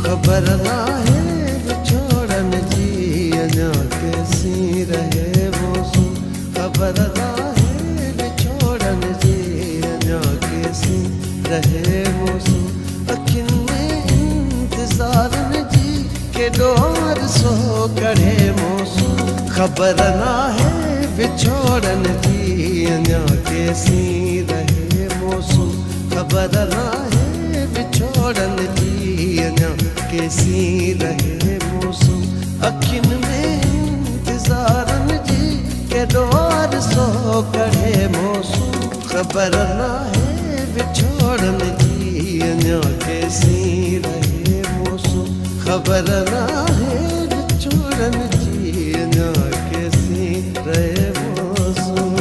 ख़बर नाहे विछोड़न जी अञा केसी रहे मौसम। ख़बर नाहे विछोड़न जी अञा केसी रहे मौसम। अखियुनि में इंतज़ारन जी केॾो अरसो कढे मौसम। ख़बर नाहे विछोड़न जी अञा केसी रहे मौसम। ख़बर नाहे विछोड़न जी अञा केसी रहे मौसम। अखियुनि में इंतज़ारन जी केॾो अरसो कढे मौसम। ख़बर नाहे विछोड़न जी अञा केसी रहे मौसम। ख़बर नाहे विछोड़न जी अञा केसी रहे मौसम।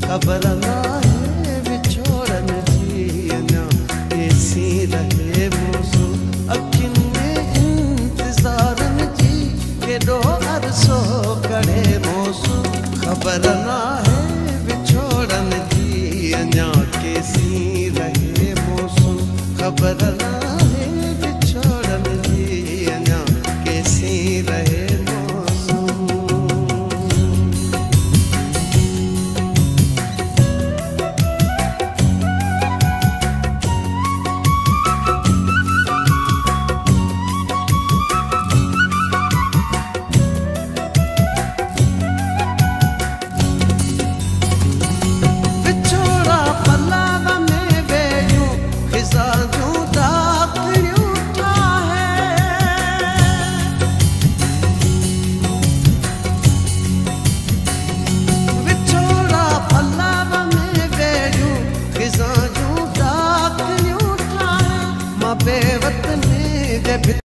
ख़बर नाहे विछोड़न जी अञा केसी रहे मौसम। अखियुनि में इंतज़ारन जी केॾो अरसो कढे मौसम। ख़बर नाहे विछोड़न जी अञा केसी रहे मौसम। ख़बर नाहे विछोड़न जी अञा केसी रहे बेवतनी